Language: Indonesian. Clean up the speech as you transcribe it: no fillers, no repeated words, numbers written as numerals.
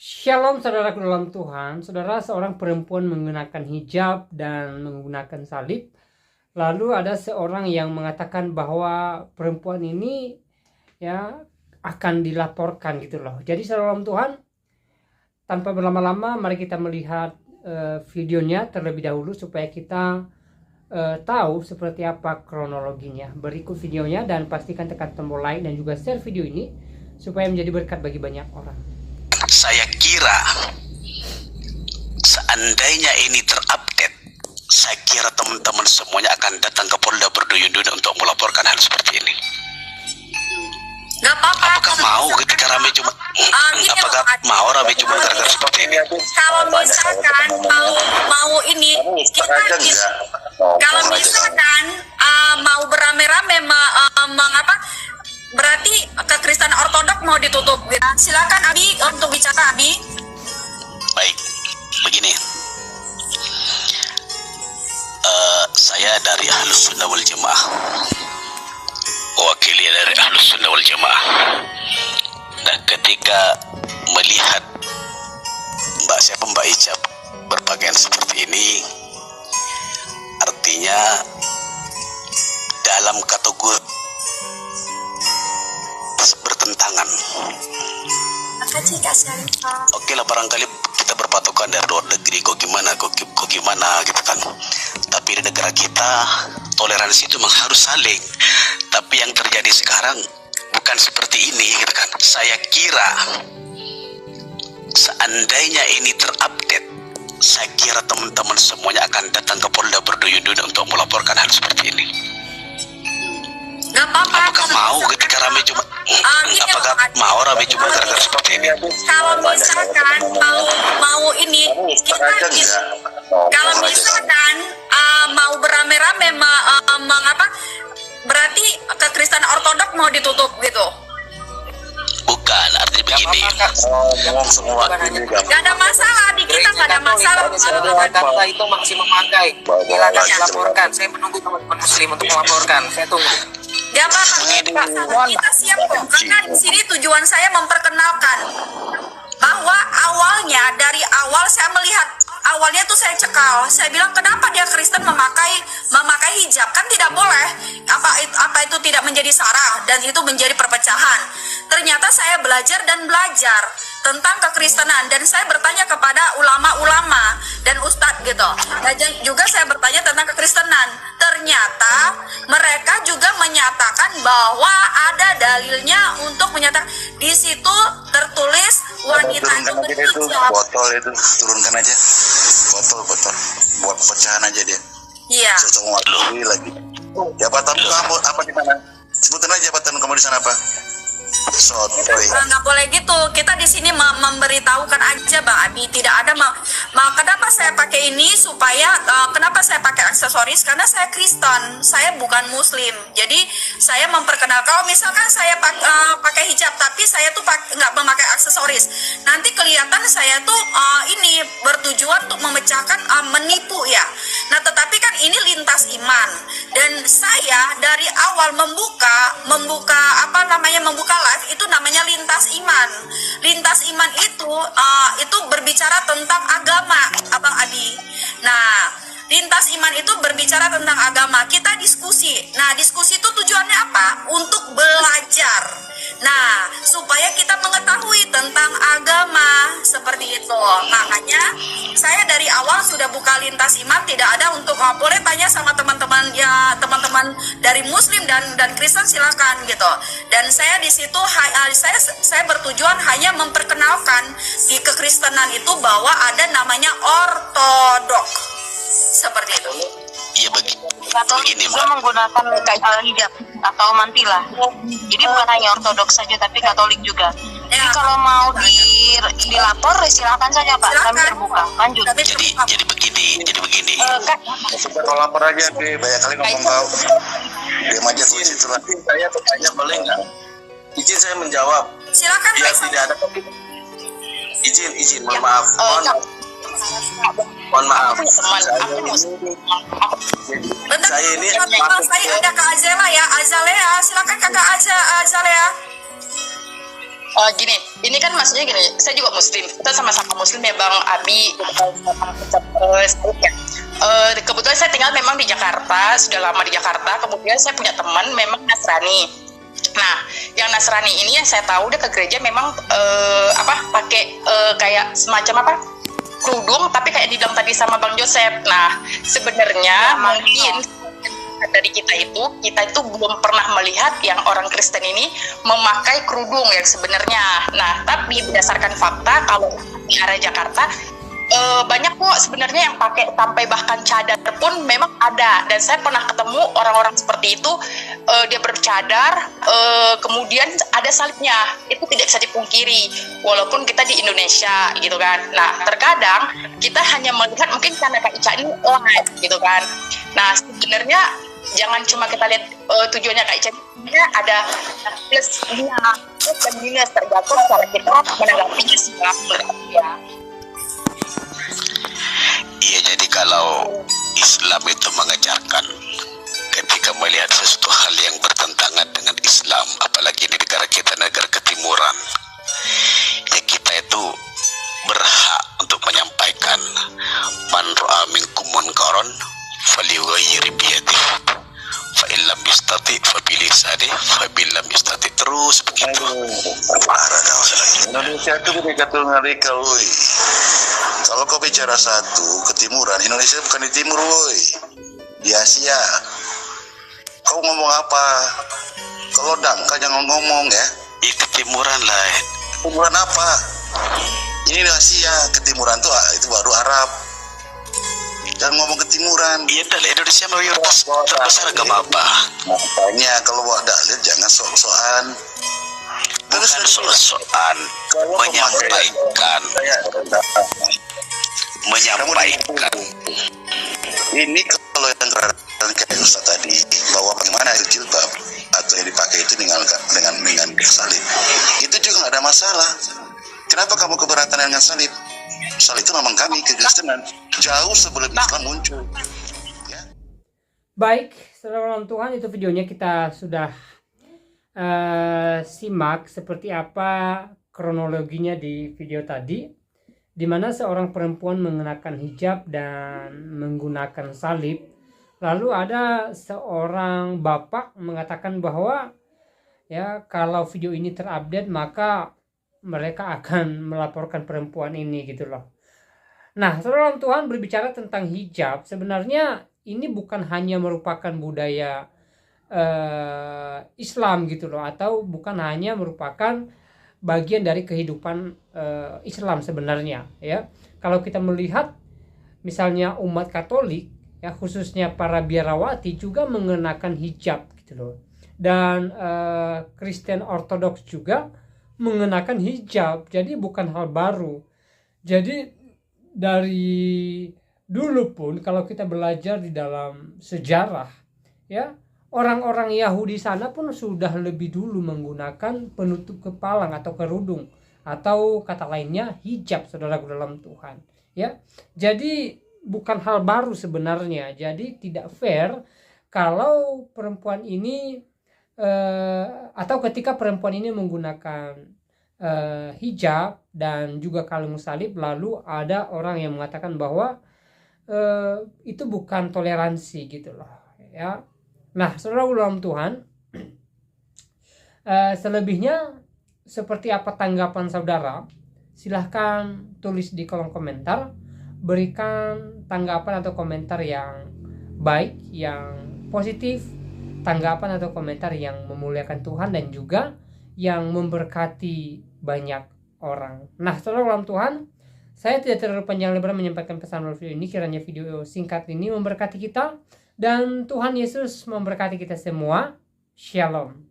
Shalom saudaraku dalam Tuhan. Saudara, seorang perempuan menggunakan hijab dan menggunakan salib. Lalu ada seorang yang mengatakan bahwa perempuan ini ya akan dilaporkan gitu loh. Jadi saudara dalam Tuhan, tanpa berlama-lama mari kita melihat videonya terlebih dahulu supaya kita tahu seperti apa kronologinya. Berikut videonya dan pastikan tekan tombol like dan juga share video ini supaya menjadi berkat bagi banyak orang. Saya kira seandainya ini terupdate, saya kira teman-teman semuanya akan datang ke Polda berduyun-duyun untuk melaporkan hal seperti ini. Gak apa-apa. Apakah mau ketika rame cuma apakah mau rame cuma gara-gara seperti ini? Kalau misalkan mau ini kita kalau misalkan mau beramai-ramai mengapa berarti Kristen Ortodok mau ditutup. Silakan Abi untuk bicara, Abi. Baik, begini. Saya dari Ahlus Sunnah wal Jamaah, wakili dari Ahlus Sunnah wal Jamaah. Dan ketika melihat Mbak Icap berpakaian seperti ini, artinya dalam kategori bertentangan. Oke lah, barangkali kita berpatokan dari luar negeri, kok gimana gitu kan. Tapi di negara kita toleransi itu memang harus saling. Tapi yang terjadi sekarang bukan seperti ini gitu kan. Saya kira seandainya ini terupdate, saya kira teman-teman semuanya akan datang ke Polda berduyun-duyun untuk melaporkan hal seperti ini. Gak apa-apa. Apakah mau ketika rame cuma apakah mau rame cuma gara-gara seperti ini? Kalau misalkan mau ini kita kalau misalkan mau beramai-ramai mengapa berarti Kristen Ortodok mau ditutup gitu. Bukan, artinya begini. Gak ada masalah di kita, gak ada masalah. Kata itu masih memakai. Silakan dilaporkan. Saya menunggu teman-teman Muslim untuk melaporkan. Saya tunggu. Gak apa-apa, kita siap kok. Karena di sini tujuan saya memperkenalkan bahwa awalnya dari awal saya melihat awalnya tuh saya cekal. Saya bilang kenapa dia Kristen memakai hijab, kan tidak boleh. Apa itu tidak menjadi sarah dan itu menjadi perpecahan. Ternyata saya belajar tentang kekristenan dan saya bertanya kepada ulama-ulama dan ustadz gitu. Dan juga saya bertanya tentang kekristenan. Ternyata mereka juga menyatakan bahwa ada dalilnya untuk menyatakan di situ tertulis wanita itu berhijab. Botol itu turunkan aja, botol buat pecahan aja dia. Iya. Cocok lagi. Jabatan kamu apa di mana? Sebutin aja jabatan kamu di sana apa? Nggak boleh gitu. Kita di sini memberitahukan aja, Bang Abi. Tidak ada kenapa saya pakai ini supaya kenapa saya pakai aksesoris? Karena saya Kristen, saya bukan Muslim. Jadi saya memperkenalkan. Kalau misalkan saya pakai hijab, tapi saya tuh nggak memakai aksesoris, nanti kelihatan saya tuh ini bertujuan untuk memecahkan, menipu ya. Nah, tetapi kan ini lintas iman dan saya dari awal membuka live itu namanya lintas iman. Lintas iman itu berbicara tentang agama, Abang Adi. Nah, lintas iman itu berbicara tentang agama. Kita diskusi. Nah, diskusi itu tujuannya apa? Untuk belajar. Nah, supaya kita mengetahui tentang agama seperti itu. Makanya saya dari awal sudah buka lintas iman, tidak ada untuk boleh tanya sama teman-teman ya, teman-teman dari Muslim dan Kristen silakan gitu. Dan saya di situ saya bertujuan hanya memperkenalkan di kekristenan itu bahwa ada namanya ortodok. Seperti itu. Iya begini Mbak. Menggunakan hijab atau mantila. Jadi bukan hanya ortodoks saja tapi Katolik juga. Jadi kalau mau dilapor silakan saja Pak. Kami terbuka. Lanjut. Jadi begini. Kalau lapor aja deh, banyak kali ngomong kau. Diam aja situ lah. Saya bertanya boleh nggak? Izin saya menjawab. Silakan. Biar tidak ada izin. Mohon maaf. Mohon maaf. Saya ini saya ada Kak Azela ya. Azalea, silakan Kakak Azalea. Gini, ini kan maksudnya gini, saya juga muslim, kita sama-sama muslim ya Bang Abi, kebetulan saya tinggal memang di Jakarta, sudah lama di Jakarta, kemudian saya punya teman memang Nasrani. Nah, yang Nasrani ini yang saya tahu dia ke gereja memang pakai kayak semacam kerudung, tapi kayak dibilang tadi sama Bang Joseph. Nah, sebenarnya mungkin dari kita itu belum pernah melihat yang orang Kristen ini memakai kerudung yang sebenarnya. Nah, tapi berdasarkan fakta kalau di area Jakarta banyak kok sebenarnya yang pakai sampai bahkan cadar pun memang ada, dan saya pernah ketemu orang-orang seperti itu. Dia bercadar, kemudian ada salibnya, itu tidak bisa dipungkiri walaupun kita di Indonesia gitu kan. Nah, terkadang kita hanya melihat mungkin karena Kak Ica ini live gitu kan. Nah, sebenarnya jangan cuma kita lihat tujuannya Kak Ica, ada plusnya dan minus tergantung cara kita menanggapinya sih ya. Iya, jadi kalau Islam itu mengajarkan ketika melihat sesuatu hal yang bertentangan dengan Islam, apalagi di negara kita, negara ketimuran, ya kita itu berhak untuk menyampaikan man ra'a minkum munkaran falyughayyir biyadihi fa in lam yastati fa bilisanihi fa in lam yastati, terus begitu. Indonesia itu ketika tuh ngeri woi. Kalau kau bicara satu ketimuran, Indonesia bukan di timur woi, di Asia. Kau ngomong apa? Kalau dangka jangan ngomong ya. Itu timuran lah. Ketimuran apa? Ini di Asia, ketimuran tuh itu baru Arab. Jangan ngomong ketimuran. Iya, dari Indonesia mayoritas terbesar agama apa? Makanya kalau buat dalil jangan sok-sokan. Bukan sok-sokan, menyampaikan. Ini kalau yang kayak Ustaz tadi, bahwa bagaimana itu jilbab atau yang dipakai itu dengan salib, itu juga nggak ada masalah. Kenapa kamu keberatan dengan salib? Salib itu memang kami kekristenan jauh sebelum Islam muncul. Ya. Baik, saudara dalam Tuhan, itu videonya kita sudah simak seperti apa kronologinya di video tadi, di mana seorang perempuan mengenakan hijab dan menggunakan salib. Lalu ada seorang bapak mengatakan bahwa ya kalau video ini terupdate maka mereka akan melaporkan perempuan ini gitu loh. Nah, saudara dalam Tuhan, berbicara tentang hijab, sebenarnya ini bukan hanya merupakan budaya Islam gitu loh, atau bukan hanya merupakan bagian dari kehidupan Islam sebenarnya ya. Kalau kita melihat misalnya umat Katolik ya, khususnya para biarawati juga mengenakan hijab gitu loh, dan Kristen Ortodoks juga mengenakan hijab, jadi bukan hal baru. Jadi dari dulu pun kalau kita belajar di dalam sejarah ya, orang-orang Yahudi sana pun sudah lebih dulu menggunakan penutup kepala atau kerudung, atau kata lainnya hijab, saudaraku dalam Tuhan ya. Jadi bukan hal baru sebenarnya. Jadi tidak fair kalau perempuan ini atau ketika perempuan ini menggunakan hijab dan juga kalung salib, lalu ada orang yang mengatakan bahwa itu bukan toleransi gitu loh ya. Nah, saudara dalam Tuhan, selebihnya seperti apa tanggapan saudara? Silahkan tulis di kolom komentar, berikan tanggapan atau komentar yang baik, yang positif, tanggapan atau komentar yang memuliakan Tuhan dan juga yang memberkati banyak orang. Nah, saudara dalam Tuhan, saya tidak terlalu panjang lebar menyampaikan pesan melalui video ini. Kiranya video singkat ini memberkati kita, dan Tuhan Yesus memberkati kita semua. Shalom.